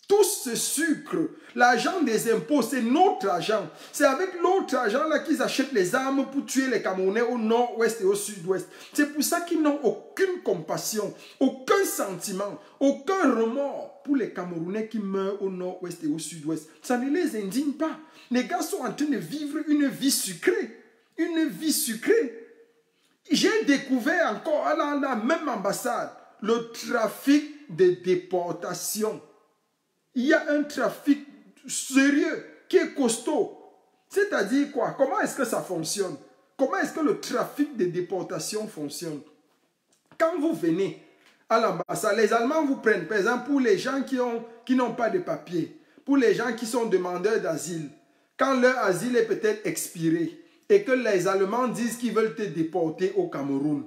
Tout ce sucre, l'argent des impôts, c'est notre argent. C'est avec l'autre argent là qu'ils achètent les armes pour tuer les Camerounais au nord-ouest et au sud-ouest. C'est pour ça qu'ils n'ont aucune compassion, aucun sentiment, aucun remords pour les Camerounais qui meurent au nord-ouest et au sud-ouest. Ça ne les indigne pas. Les gars sont en train de vivre une vie sucrée. Une vie sucrée. J'ai découvert encore à la même ambassade le trafic de déportation. Il y a un trafic sérieux qui est costaud. C'est-à-dire quoi? Comment est-ce que ça fonctionne? Comment est-ce que le trafic de déportation fonctionne? Quand vous venez à l'ambassade, les Allemands vous prennent, par exemple, pour les gens qui n'ont pas de papier, pour les gens qui sont demandeurs d'asile, quand leur asile est peut-être expiré et que les Allemands disent qu'ils veulent te déporter au Cameroun.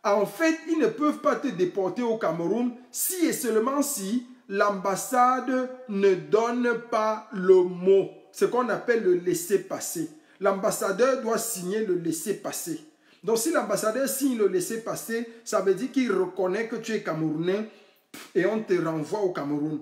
En fait, ils ne peuvent pas te déporter au Cameroun si et seulement si l'ambassade ne donne pas le mot, ce qu'on appelle le laissez-passer. L'ambassadeur doit signer le laissez-passer. Donc si l'ambassadeur signe le laissez-passer, ça veut dire qu'il reconnaît que tu es Camerounais et on te renvoie au Cameroun.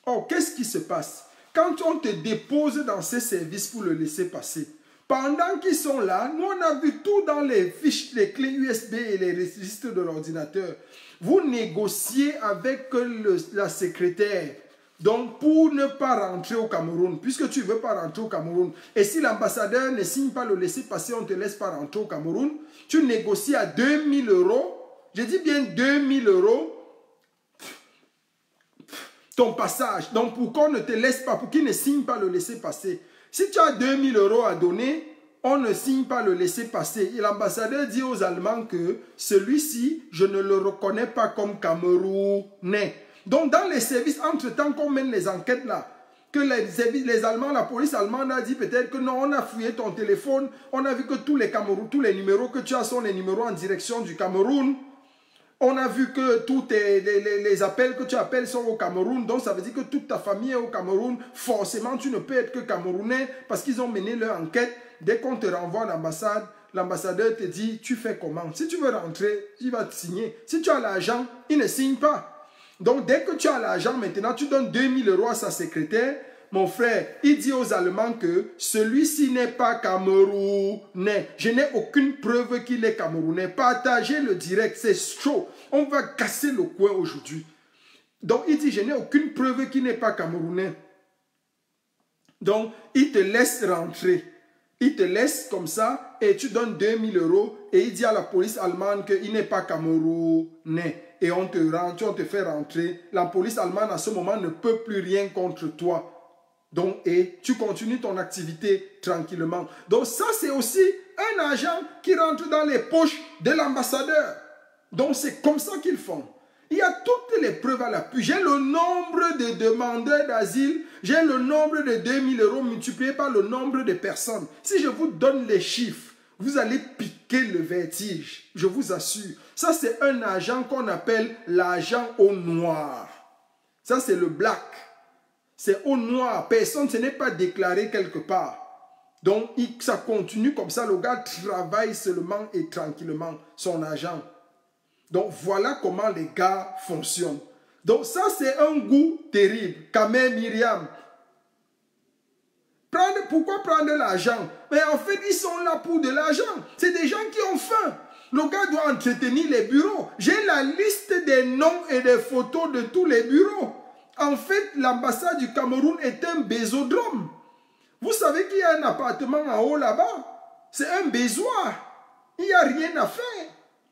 Or, qu'est-ce qui se passe? Quand on te dépose dans ces services pour le laisser-passer, pendant qu'ils sont là, nous on a vu tout dans les fiches, les clés USB et les registres de l'ordinateur. Vous négociez avec la secrétaire, donc pour ne pas rentrer au Cameroun, puisque tu ne veux pas rentrer au Cameroun. Et si l'ambassadeur ne signe pas le laisser-passer, on ne te laisse pas rentrer au Cameroun, tu négocies à 2000 €, je dis bien 2000 € ton passage. Donc pour qu'on ne te laisse pas, pour qu'il ne signe pas le laisser-passer. Si tu as 2000 € à donner, on ne signe pas le laisser-passer. Et l'ambassadeur dit aux Allemands que celui-ci, je ne le reconnais pas comme Camerounais. Donc dans les services, entre-temps qu'on mène les enquêtes là, que les Allemands, la police allemande a dit peut-être que non, on a fouillé ton téléphone, on a vu que tous les numéros que tu as sont les numéros en direction du Cameroun. On a vu que tous les appels que tu appelles sont au Cameroun, donc ça veut dire que toute ta famille est au Cameroun. Forcément, tu ne peux être que Camerounais parce qu'ils ont mené leur enquête. Dès qu'on te renvoie à l'ambassade, l'ambassadeur te dit, tu fais comment? Si tu veux rentrer, il va te signer. Si tu as l'argent, il ne signe pas. Donc, dès que tu as l'argent, maintenant, tu donnes 2000 € à sa secrétaire. Mon frère, il dit aux Allemands que celui-ci n'est pas Camerounais. Je n'ai aucune preuve qu'il est Camerounais. Partagez le direct, c'est chaud. On va casser le coin aujourd'hui. Donc, il dit, je n'ai aucune preuve qu'il n'est pas Camerounais. Donc, il te laisse rentrer. Il te laisse comme ça et tu donnes 2000 € et il dit à la police allemande qu'il n'est pas Camerounais. Et on te fait rentrer. La police allemande à ce moment ne peut plus rien contre toi. Donc, et tu continues ton activité tranquillement. Donc ça, c'est aussi un agent qui rentre dans les poches de l'ambassadeur. Donc c'est comme ça qu'ils font. Il y a toutes les preuves à l'appui. J'ai le nombre de demandeurs d'asile. J'ai le nombre de 2000 € multiplié par le nombre de personnes. Si je vous donne les chiffres, vous allez piquer le vertige. Je vous assure. Ça, c'est un agent qu'on appelle l'agent au noir. Ça, c'est le black. C'est au noir. Personne, ce n'est pas déclaré quelque part. Donc, ça continue comme ça. Le gars travaille seulement et tranquillement son agent. Donc, voilà comment les gars fonctionnent. Donc, ça, c'est un goût terrible. Kamé Myriam. Pourquoi prendre l'argent? Mais en fait, ils sont là pour de l'argent. C'est des gens qui ont faim. Le gars doit entretenir les bureaux. J'ai la liste des noms et des photos de tous les bureaux. En fait, l'ambassade du Cameroun est un bésodrome. Vous savez qu'il y a un appartement en haut là-bas. C'est un baisoir. Il n'y a rien à faire.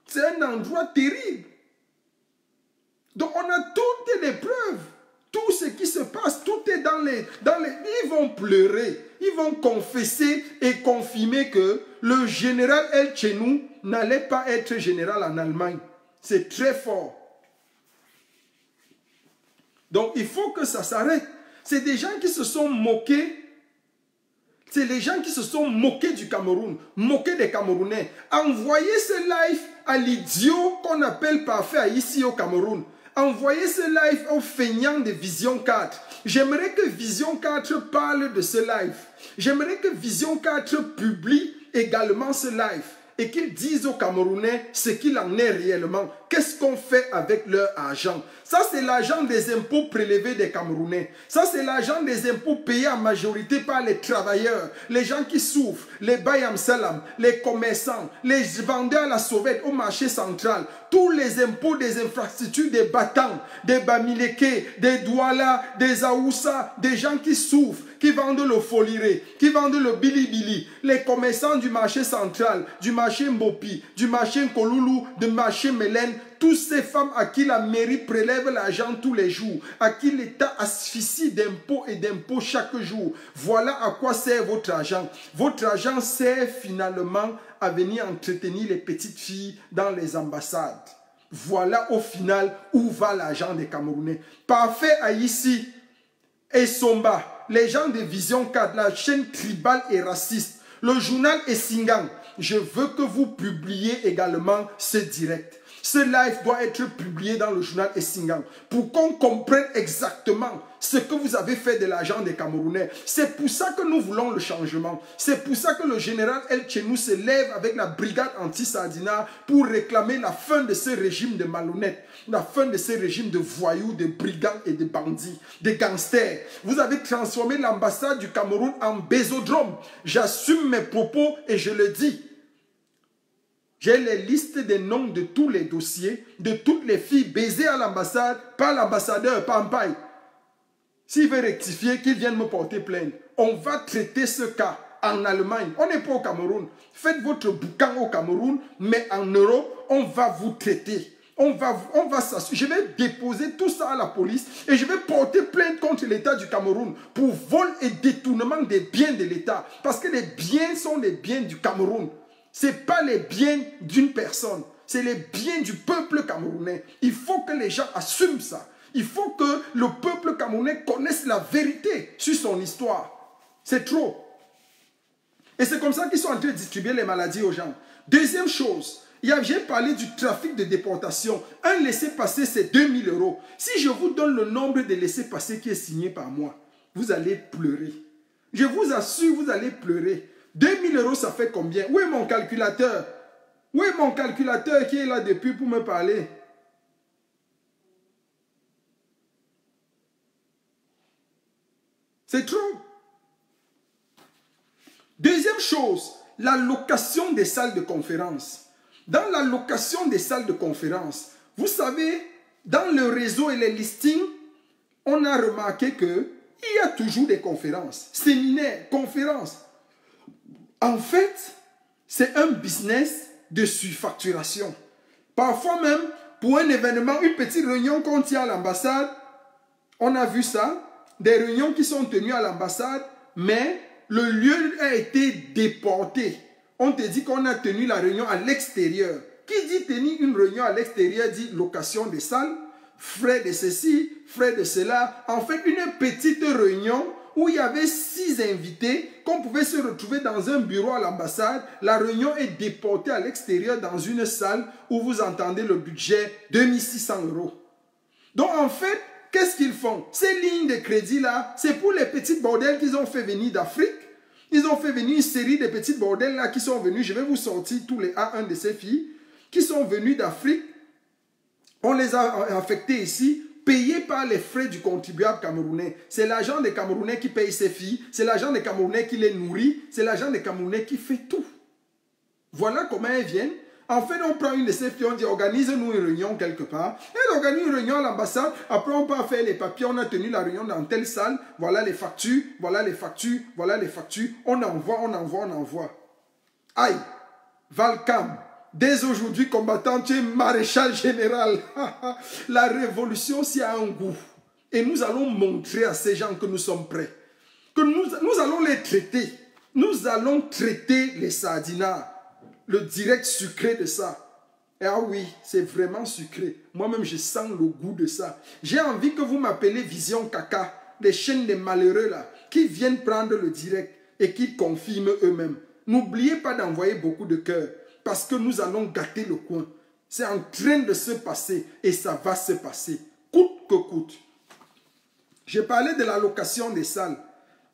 C'est un endroit terrible. Donc on a toutes les preuves. Tout ce qui se passe, tout est dans les... Ils vont pleurer. Ils vont confesser et confirmer que le général El Chenou n'allait pas être général en Allemagne. C'est très fort. Donc, il faut que ça s'arrête. C'est des gens qui se sont moqués. C'est les gens qui se sont moqués du Cameroun, moqués des Camerounais. Envoyez ce live à l'idiot qu'on appelle parfait ici au Cameroun. Envoyez ce live aux feignants de Vision 4. J'aimerais que Vision 4 parle de ce live. J'aimerais que Vision 4 publie également ce live. et qu'ils disent aux Camerounais ce qu'il en est réellement. Qu'est-ce qu'on fait avec leur argent? Ça, c'est l'argent des impôts prélevés des Camerounais. Ça, c'est l'argent des impôts payés en majorité par les travailleurs, les gens qui souffrent, les Bayam Salam, les commerçants, les vendeurs à la sauvette au marché central, tous les impôts des infrastructures des Batang, des Bamileke, des Douala, des Aoussa, des gens qui souffrent, qui vendent le foliré, qui vendent le bilibili, les commerçants du marché central, du marché Mbopi, du marché Nkoloulou, du marché Mélène, toutes ces femmes à qui la mairie prélève l'argent tous les jours, à qui l'État asphyxie d'impôts et d'impôts chaque jour. Voilà à quoi sert votre argent. Votre argent sert finalement à venir entretenir les petites filles dans les ambassades. Voilà au final où va l'argent des Camerounais. Parfait à ici et Somba, les gens de Vision 4, la chaîne tribale et raciste, le journal Essingang. Je veux que vous publiez également ce direct. Ce live doit être publié dans le journal Essingang pour qu'on comprenne exactement ce que vous avez fait de l'argent des Camerounais. C'est pour ça que nous voulons le changement. C'est pour ça que le général El Chenou se lève avec la brigade anti-Sardina pour réclamer la fin de ce régime de malhonnêtes, la fin de ce régime de voyous, de brigands et de bandits, de gangsters. Vous avez transformé l'ambassade du Cameroun en bésodrome. J'assume mes propos et je le dis. J'ai les listes des noms de tous les dossiers, de toutes les filles baisées à l'ambassade par l'ambassadeur Pampaï. S'il veut rectifier, qu'il vienne me porter plainte. On va traiter ce cas en Allemagne. On n'est pas au Cameroun. Faites votre boucan au Cameroun, mais en Europe, on va vous traiter. On va s'assurer. Je vais déposer tout ça à la police et je vais porter plainte contre l'État du Cameroun pour vol et détournement des biens de l'État. Parce que les biens sont les biens du Cameroun. Ce n'est pas les biens d'une personne, c'est les biens du peuple camerounais. Il faut que les gens assument ça. Il faut que le peuple camerounais connaisse la vérité sur son histoire. C'est trop. Et c'est comme ça qu'ils sont en train de distribuer les maladies aux gens. Deuxième chose, j'ai parlé du trafic de déportation. Un laissez-passer, c'est 2000 €. Si je vous donne le nombre de laissez-passer qui est signé par moi, vous allez pleurer. Je vous assure, vous allez pleurer. 2000 €, ça fait combien? Où est mon calculateur? Où est mon calculateur qui est là depuis pour me parler? C'est trop. Deuxième chose, la location des salles de conférence. Dans la location des salles de conférence, vous savez, dans le réseau et les listings, on a remarqué qu'il y a toujours des conférences, séminaires, conférences. En fait, c'est un business de surfacturation. Parfois même, pour un événement, une petite réunion qu'on tient à l'ambassade, on a vu ça, des réunions qui sont tenues à l'ambassade, mais le lieu a été déporté. On te dit qu'on a tenu la réunion à l'extérieur. Qui dit tenir une réunion à l'extérieur dit location des salles, frais de ceci, frais de cela. En fait, une petite réunion où il y avait 6 invités, qu'on pouvait se retrouver dans un bureau à l'ambassade. La réunion est déportée à l'extérieur dans une salle où vous entendez le budget 2600 €. Donc en fait, qu'est-ce qu'ils font? Ces lignes de crédit-là, c'est pour les petits bordels qu'ils ont fait venir d'Afrique. Ils ont fait venir une série de petits bordels-là qui sont venus. Je vais vous sortir tous les A1 de ces filles qui sont venus d'Afrique. On les a affectés ici, payés par les frais du contribuable camerounais. C'est l'argent des Camerounais qui paye ces filles. C'est l'argent des Camerounais qui les nourrit. C'est l'argent des Camerounais qui fait tout. Voilà comment elles viennent. En fait, on prend une de ces filles, on dit organise-nous une réunion quelque part. Elle organise une réunion à l'ambassade. Après, on part faire les papiers. On a tenu la réunion dans telle salle. Voilà les factures. Voilà les factures. Voilà les factures. On envoie, on envoie, on envoie. Aïe, Valcam. Dès aujourd'hui, combattant, tu es maréchal général. La révolution, s'y a un goût. Et nous allons montrer à ces gens que nous sommes prêts. Que nous allons les traiter. Nous allons traiter les sardinards. Le direct sucré de ça. Et ah oui, c'est vraiment sucré. Moi-même, je sens le goût de ça. J'ai envie que vous m'appelez Vision Caca. Les chaînes des malheureux là, qui viennent prendre le direct et qui confirment eux-mêmes. N'oubliez pas d'envoyer beaucoup de cœur. Parce que nous allons gâter le coin. C'est en train de se passer et ça va se passer. Coûte que coûte. J'ai parlé de la location des salles.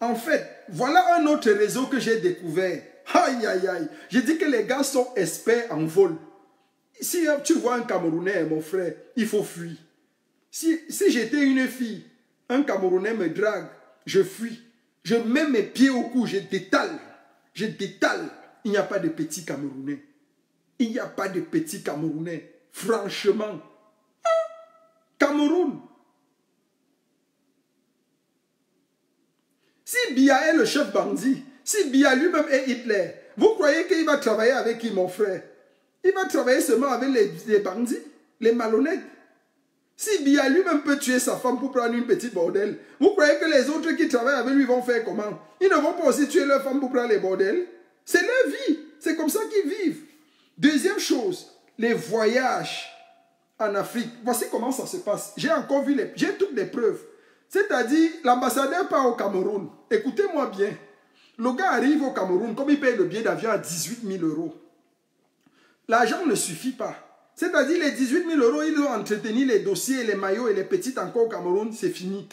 En fait, voilà un autre réseau que j'ai découvert. Aïe, aïe, aïe. Je dis que les gars sont experts en vol. Si tu vois un Camerounais, mon frère, il faut fuir. Si j'étais une fille, un Camerounais me drague, je fuis. Je mets mes pieds au cou, je détale. Je détale. Il n'y a pas de petits Camerounais. Il n'y a pas de petits Camerounais. Franchement. Cameroun. Si Biya est le chef bandit, si Biya lui-même est Hitler, vous croyez qu'il va travailler avec qui, mon frère? Il va travailler seulement avec les bandits, les malhonnêtes. Si Biya lui-même peut tuer sa femme pour prendre une petite bordelle, vous croyez que les autres qui travaillent avec lui vont faire comment? Ils ne vont pas aussi tuer leur femme pour prendre les bordels. C'est leur vie. C'est comme ça qu'ils vivent. Deuxième chose, les voyages en Afrique. Voici comment ça se passe. J'ai encore vu j'ai toutes les preuves. C'est-à-dire, l'ambassadeur part au Cameroun. Écoutez-moi bien. Le gars arrive au Cameroun, comme il paye le billet d'avion à 18 000 €. L'argent ne suffit pas. C'est-à-dire, les 18 000 €, ils ont entretenu les dossiers, les maillots et les petites encore au Cameroun, c'est fini.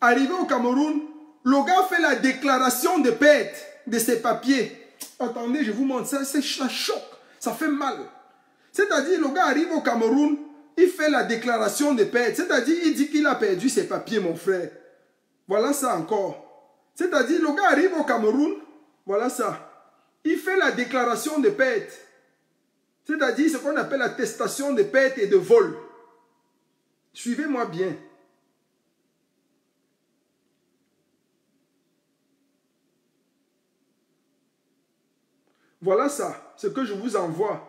Arrivé au Cameroun, le gars fait la déclaration de perte de ses papiers. Attendez, je vous montre ça, ça choque, ça fait mal. C'est-à-dire, le gars arrive au Cameroun, il fait la déclaration de perte. C'est-à-dire, il dit qu'il a perdu ses papiers, mon frère. Voilà ça encore. C'est-à-dire, le gars arrive au Cameroun, voilà ça. Il fait la déclaration de perte. C'est-à-dire ce qu'on appelle l'attestation de perte et de vol. Suivez-moi bien. Voilà ça, ce que je vous envoie.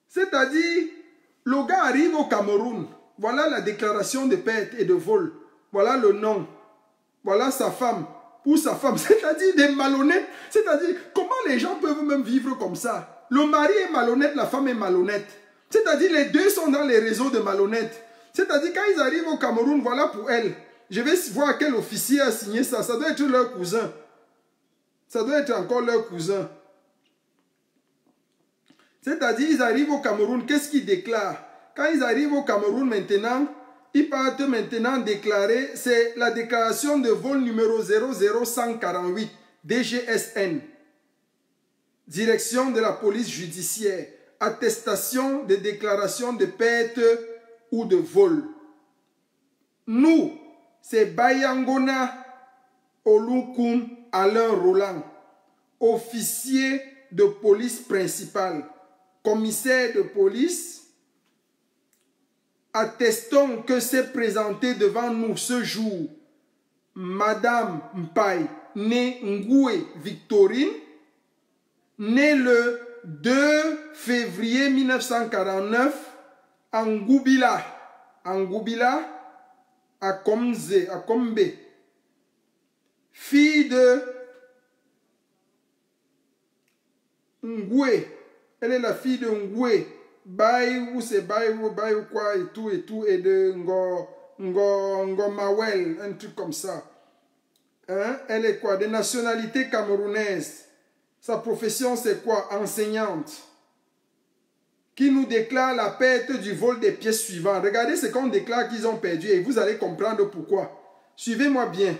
C'est-à-dire, le gars arrive au Cameroun. Voilà la déclaration de perte et de vol. Voilà le nom. Voilà sa femme. Ou sa femme, c'est-à-dire des malhonnêtes. C'est-à-dire, comment les gens peuvent même vivre comme ça? Le mari est malhonnête, la femme est malhonnête. C'est-à-dire, les deux sont dans les réseaux de malhonnêtes. C'est-à-dire, quand ils arrivent au Cameroun, voilà pour elle. Je vais voir quel officier a signé ça. Ça doit être leur cousin. Ça doit être encore leur cousin. C'est-à-dire, ils arrivent au Cameroun, qu'est-ce qu'ils déclarent? Quand ils arrivent au Cameroun maintenant, ils partent maintenant déclarer, c'est la déclaration de vol numéro 00148, DGSN. Direction de la police judiciaire. Attestation de déclaration de perte ou de vol. Nous, c'est Bayangona Olukum Alain Roland, officier de police principal, commissaire de police. Attestons que s'est présentée devant nous ce jour Madame Mpaye, née Ngoué Victorine, née le 2 février 1949 à Ngoubila, à Kombe, fille de Ngoué. Elle est la fille de Ngoué. Bayou, c'est Bayou quoi, et tout, et de Ngomawel, un truc comme ça. Hein? Elle est quoi? De nationalité camerounaise. Sa profession, c'est quoi? Enseignante. Qui nous déclare la perte du vol des pièces suivantes. Regardez ce qu'on déclare qu'ils ont perdu et vous allez comprendre pourquoi. Suivez-moi bien.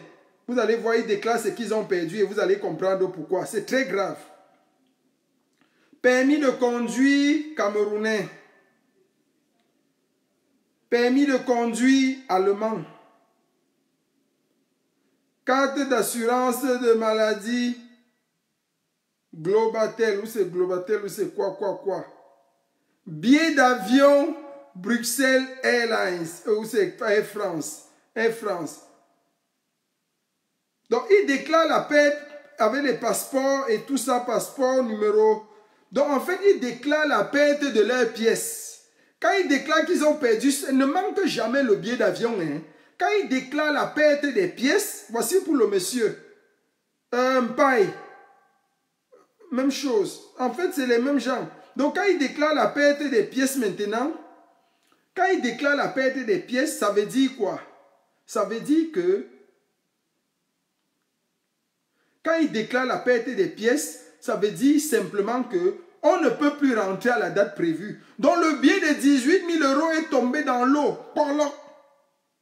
Vous allez voir, ils déclarent ce qu'ils ont perdu et vous allez comprendre pourquoi. C'est très grave. Permis de conduire camerounais. Permis de conduire allemand. Carte d'assurance de maladie Globatel, ou c'est Globatel, ou c'est quoi. Billet d'avion Bruxelles Airlines, ou c'est Air France. Donc, ils déclarent la perte avec les passeports et tout ça, passeport numéro. Donc, en fait, ils déclarent la perte de leurs pièces. Quand ils déclarent qu'ils ont perdu, ne manque jamais le billet d'avion. Hein. Quand ils déclarent la perte des pièces, voici pour le monsieur. Paille. Même chose. En fait, c'est les mêmes gens. Donc, quand ils déclarent la perte des pièces maintenant, quand ils déclarent la perte des pièces, ça veut dire quoi? Ça veut dire que quand ils déclarent la perte des pièces, ça veut dire simplement que on ne peut plus rentrer à la date prévue. Donc le billet de 18 000 € est tombé dans l'eau.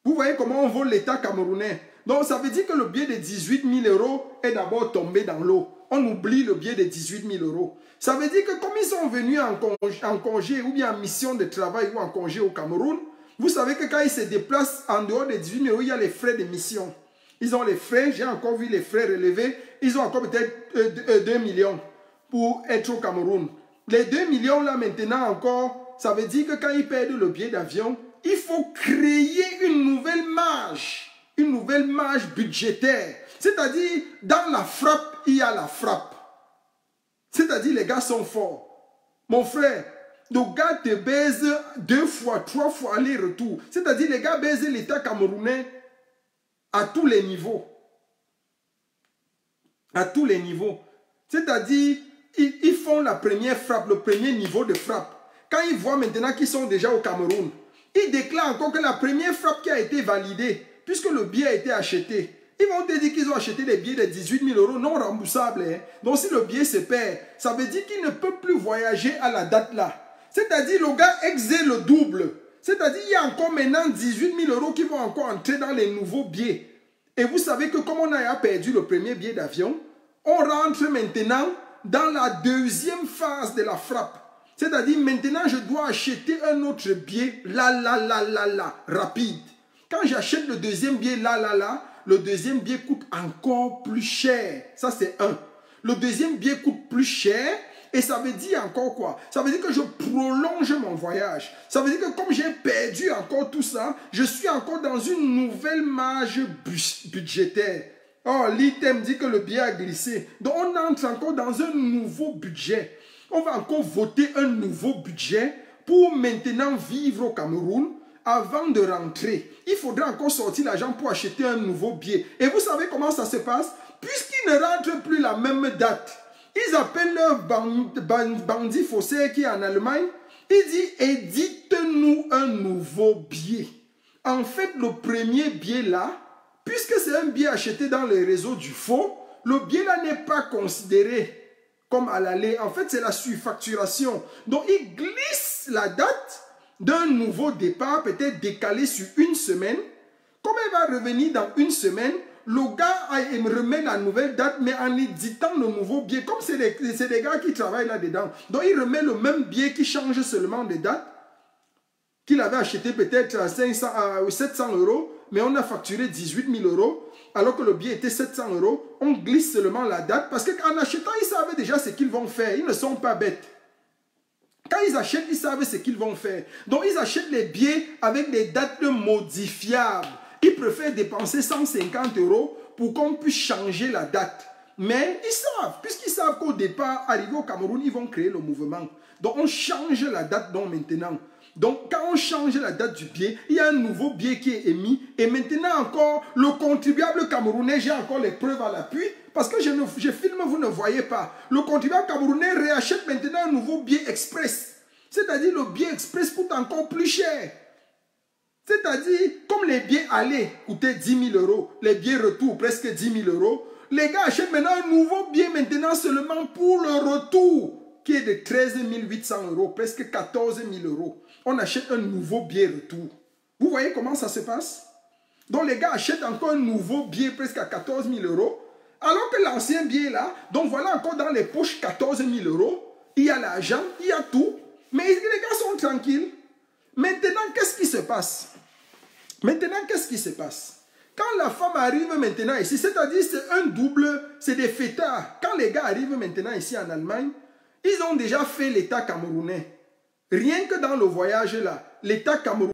Vous voyez comment on vole l'État camerounais. Donc ça veut dire que le billet de 18 000 € est d'abord tombé dans l'eau. on oublie le billet de 18 000 euros. Ça veut dire que comme ils sont venus en congé ou bien en mission de travail ou en congé au Cameroun, vous savez que quand ils se déplacent en dehors des 18 000 euros, il y a les frais de mission. Ils ont les frais, j'ai encore vu les frais relevés, ils ont encore peut-être 2 millions pour être au Cameroun. Les 2 millions là maintenant encore, ça veut dire que quand ils perdent le billet d'avion, il faut créer une nouvelle marge budgétaire. C'est-à-dire, dans la frappe, il y a la frappe. C'est-à-dire, les gars sont forts. Mon frère, le gars te baise 2 fois, 3 fois aller-retour. C'est-à-dire, les gars baisent l'État camerounais à tous les niveaux. À tous les niveaux. C'est-à-dire, ils font la première frappe, le premier niveau de frappe. Quand ils voient maintenant qu'ils sont déjà au Cameroun, ils déclarent encore que la première frappe qui a été validée, puisque le billet a été acheté, ils vont te dire qu'ils ont acheté des billets de 18 000 euros non remboursables. Hein. Donc si le billet se perd, ça veut dire qu'il ne peut plus voyager à la date là. C'est-à-dire le gars exerce le double. C'est-à-dire il y a encore maintenant 18 000 euros qui vont encore entrer dans les nouveaux billets. Et vous savez que comme on a perdu le premier billet d'avion, on rentre maintenant dans la deuxième phase de la frappe. C'est-à-dire maintenant je dois acheter un autre billet rapide. Quand j'achète le deuxième billet le deuxième billet coûte encore plus cher. Ça c'est un. Le deuxième billet coûte plus cher et ça veut dire encore quoi? Ça veut dire que je prolonge mon voyage. Ça veut dire que comme j'ai perdu encore tout ça, je suis encore dans une nouvelle marge budgétaire. Oh, l'item dit que le billet a glissé. Donc on entre encore dans un nouveau budget. On va encore voter un nouveau budget pour maintenant vivre au Cameroun. Avant de rentrer, il faudra encore sortir l'argent pour acheter un nouveau billet. Et vous savez comment ça se passe? Puisqu'ils ne rentrent plus la même date, ils appellent leur bandit faussaire qui est en Allemagne. Il dit, édite-nous un nouveau billet. En fait, le premier billet là, puisque c'est un billet acheté dans les réseaux du faux, le billet là n'est pas considéré comme à l'aller. En fait, c'est la surfacturation. Donc, ils glissent la date d'un nouveau départ, peut-être décalé sur une semaine. Comme elle va revenir dans une semaine, le gars me remet la nouvelle date, mais en éditant le nouveau billet. Comme c'est des gars qui travaillent là-dedans. Donc, il remet le même billet qui change seulement de date, qu'il avait acheté peut-être à 700 euros, mais on a facturé 18 000 euros, alors que le billet était 700 euros. On glisse seulement la date, parce qu'en achetant, ils savaient déjà ce qu'ils vont faire. Ils ne sont pas bêtes. Quand ils achètent, ils savent ce qu'ils vont faire. Donc, ils achètent les billets avec des dates modifiables. Ils préfèrent dépenser 150 euros pour qu'on puisse changer la date. Mais ils savent, puisqu'ils savent qu'au départ, arrivé au Cameroun, ils vont créer le mouvement. Donc, on change la date maintenant. Donc, quand on change la date du billet, il y a un nouveau billet qui est émis. Et maintenant encore, le contribuable camerounais, j'ai encore les preuves à l'appui. Parce que je filme, vous ne voyez pas. Le contribuable camerounais réachète maintenant un nouveau billet express. C'est-à-dire le billet express coûte encore plus cher. C'est-à-dire, comme les billets aller coûtaient 10 000 euros, les billets retour presque 10 000 euros, les gars achètent maintenant un nouveau billet maintenant seulement pour le retour, qui est de 13 800 euros, presque 14 000 euros. On achète un nouveau billet retour. Vous voyez comment ça se passe? Donc les gars achètent encore un nouveau billet presque à 14 000 euros. Alors que l'ancien billet là, donc voilà encore dans les poches 14 000 euros. Il y a l'argent, il y a tout. Mais les gars sont tranquilles. Maintenant, qu'est-ce qui se passe? Maintenant, qu'est-ce qui se passe? Quand la femme arrive maintenant ici, c'est-à-dire c'est un double, c'est des fêtards. Quand les gars arrivent maintenant ici en Allemagne, ils ont déjà fait l'État camerounais. Rien que dans le voyage là, l'État camerounais